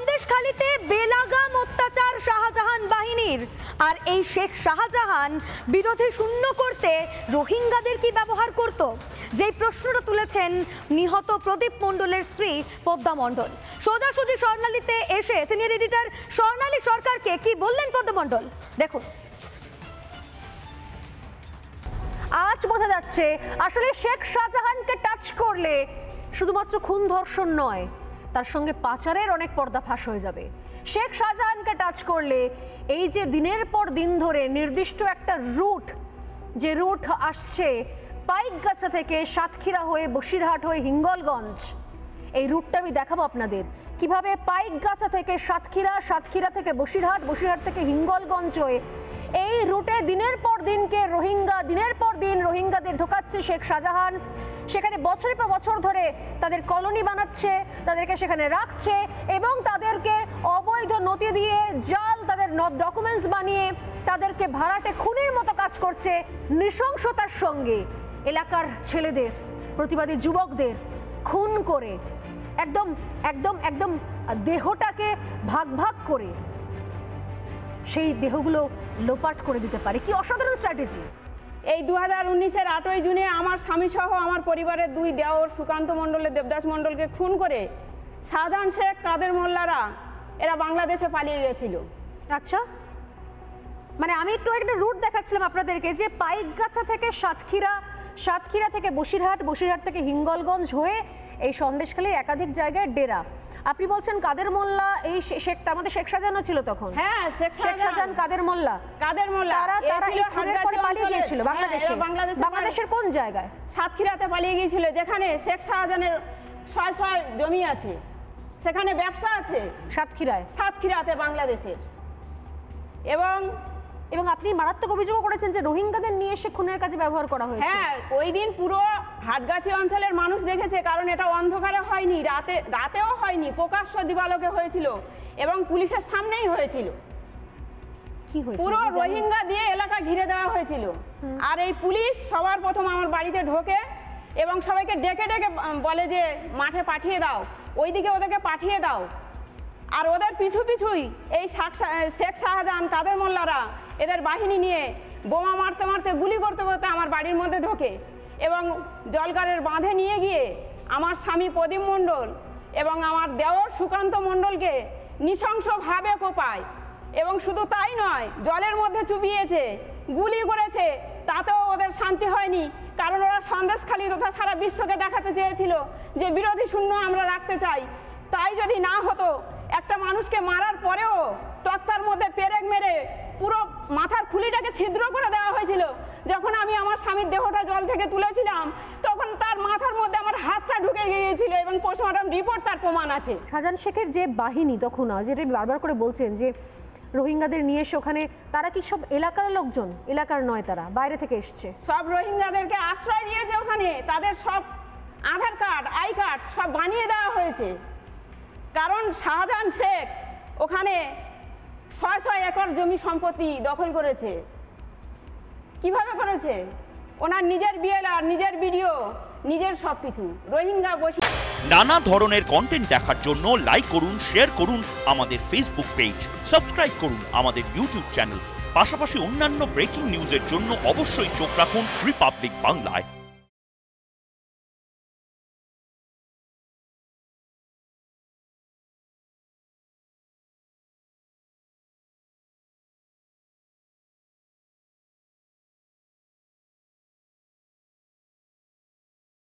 সন্দেশখালীতে বেলাগাম অত্যাচার শাহজাহান বাহিনীর। আর এই শেখ শাহজাহান বিরোধী শূন্য করতে রোহিঙ্গাদের কি ব্যবহার করত, যেই প্রশ্নটা তুলেছেন নিহত প্রদীপ মণ্ডলের স্ত্রী পদ্মা মণ্ডল। সোজাসুজি স্বর্ণালীতে এসে সিনিয়র এডিটর স্বর্ণালী সরকারকে কি বললেন পদ্মা মণ্ডল, দেখুন। আজ বোঝা যাচ্ছে আসলে শেখ শাহজাহানকে টাচ করলে শুধুমাত্র খুন ধর্ষণ নয়, তার সঙ্গে পাচারের অনেক পর্দাফাঁস হয়ে যাবে। শেখ শাহজাহানকে টাচ করলে এই যে দিনের পর দিন ধরে নির্দিষ্ট একটা রুট, যে রুট আসছে পাইকগাছা থেকে সাতক্ষীরা হয়ে বসিরহাট হয়ে হিঙ্গলগঞ্জ, এই রুটটা আমি দেখাবো আপনাদের কিভাবে পাইকগাছা থেকে সাতক্ষীরা, সাতক্ষীরা থেকে বসিরহাট, বসিরহাট থেকে হিঙ্গলগঞ্জ হয়ে এই রুটে দিনের পর দিন রোহিঙ্গাদের ঢোকাচ্ছে শেখ শাহজাহান। সেখানে বছরের পর বছর ধরে তাদের কলোনি বানাচ্ছে, তাদেরকে সেখানে রাখছে এবং তাদেরকে অবৈধ নথি দিয়ে জাল তাদের ডকুমেন্টস বানিয়ে তাদেরকে ভাড়াটে খুনের মতো কাজ করছে। নৃশংসতার সঙ্গে এলাকার ছেলেদের, প্রতিবাদী যুবকদের খুন করে একদম একদম একদম দেহটাকে ভাগ ভাগ করে সেই দেহগুলো লোপাট করে দিতে পারে। কি অসাধারণ স্ট্র্যাটেজি! এই 2019-এর 8ই জুনে আমার স্বামী সহ আমার পরিবারের দুই দেওর সুকান্ত মণ্ডল, দেবদাস মণ্ডলকে খুন করে শাহজাহান শেখ, কাদের মোল্লারা এরা বাংলাদেশে পালিয়ে গেছিল। আচ্ছা, মানে আমি একটু একটা রুট দেখাচ্ছিলাম আপনাদেরকে, যে পাইকগাছা থেকে সাতক্ষীরা, সাতক্ষীরা থেকে বসিরহাট, বসিরহাট থেকে হিঙ্গলগঞ্জ হয়ে এই সন্দেশখালীর একাধিক জায়গায় ডেরা। আপনি বলছেন কাদের মোল্লা, এই শেখ, তার মধ্যে শেখ শাহজাহানও ছিল তখন। হ্যাঁ, শেখ শাহজাহান, কাদের মোল্লা, তারা এই খুনের পরে পালিয়ে গিয়েছিল বাংলাদেশে। বাংলাদেশের কোন জায়গায়? সাতক্ষীরাতে পালিয়ে গিয়েছিল, যেখানে শেখ শাহজাহানের ছয় জমি আছে, সেখানে ব্যবসা আছে সাতক্ষীরাতে বাংলাদেশের। এবং আপনি মারাত্মক অভিযোগ করেছেন যে রোহিঙ্গাদের নিয়ে এসে খুনের কাজে ব্যবহার করা হয়েছে। হ্যাঁ, ওই দিন পুরো হাটগাছি অঞ্চলের মানুষ দেখেছে, কারণ এটা অন্ধকারে হয়নি, রাতেও হয়নি, প্রকাশ্য দিবালোকে হয়েছিল এবং পুলিশের সামনেই হয়েছিল। পুরো রোহিঙ্গা দিয়ে এলাকা ঘিরে দেওয়া হয়েছিল। আর এই পুলিশ সবার প্রথম আমার বাড়িতে ঢোকে এবং সবাইকে ডেকে ডেকে বলে যে মাঠে পাঠিয়ে দাও, ওইদিকে ওদেরকে পাঠিয়ে দাও। আর ওদের পিছু পিছুই এই শেখ শাহজাহান, কাদের মোল্লারা এদের বাহিনী নিয়ে বোমা মারতে মারতে, গুলি করতে করতে আমার বাড়ির মধ্যে ঢোকে এবং জলগারের বাঁধে নিয়ে গিয়ে আমার স্বামী প্রদীপ মণ্ডল এবং আমার দেওর সুকান্ত মণ্ডলকে নৃশংসভাবে কোপায়। এবং শুধু তাই নয়, জলের মধ্যে চুবিয়েছে, গুলি করেছে, তাতেও ওদের শান্তি হয়নি, কারণ ওরা সন্দেশখালী তথা সারা বিশ্বকে দেখাতে চেয়েছিল যে বিরোধী শূন্য আমরা রাখতে চাই। তাই যদি না হতো, একটা মানুষকে মারার পরেও তক্তার মধ্যে পেরেক মেরে পুরো মাথার খুলিটাকে ছিদ্র করে দেওয়া হয়েছিল। যখন আমি আমার স্বামীর দেহটা জল থেকে তুলেছিলাম, তখন তার মাথার মধ্যে আমার হাতটা ঢুকে গিয়েছিল এবং পোস্টমর্টম রিপোর্ট তার প্রমাণ আছে। শাহজাহান শেখের যে বাহিনী তখন, যেটা বারবার করে বলছেন যে রোহিঙ্গাদের নিয়ে এসে ওখানে, তারা কি সব এলাকার লোকজন? এলাকার নয়, তারা বাইরে থেকে এসছে। সব রোহিঙ্গাদেরকে আশ্রয় দিয়েছে ওখানে, তাদের সব আধার কার্ড, আই কার্ড সব বানিয়ে দেওয়া হয়েছে। কারণ শাহজাহান শেখ ওখানে 600 একর জমি সম্পত্তি দখল করেছে। কিভাবে করেছে? ওনার নিজের বিএলআর, নিজের ভিডিও, নিজের সবকিছু। রোহিঙ্গা বসে নানা ধরনের কন্টেন্ট দেখার জন্য লাইক করুন, শেয়ার করুন আমাদের ফেসবুক পেজ, সাবস্ক্রাইব করুন আমাদের ইউটিউব চ্যানেল। পাশাপাশি অন্যান্য ব্রেকিং নিউজের জন্য অবশ্যই চোখ রাখুন রিপাবলিক বাংলায়।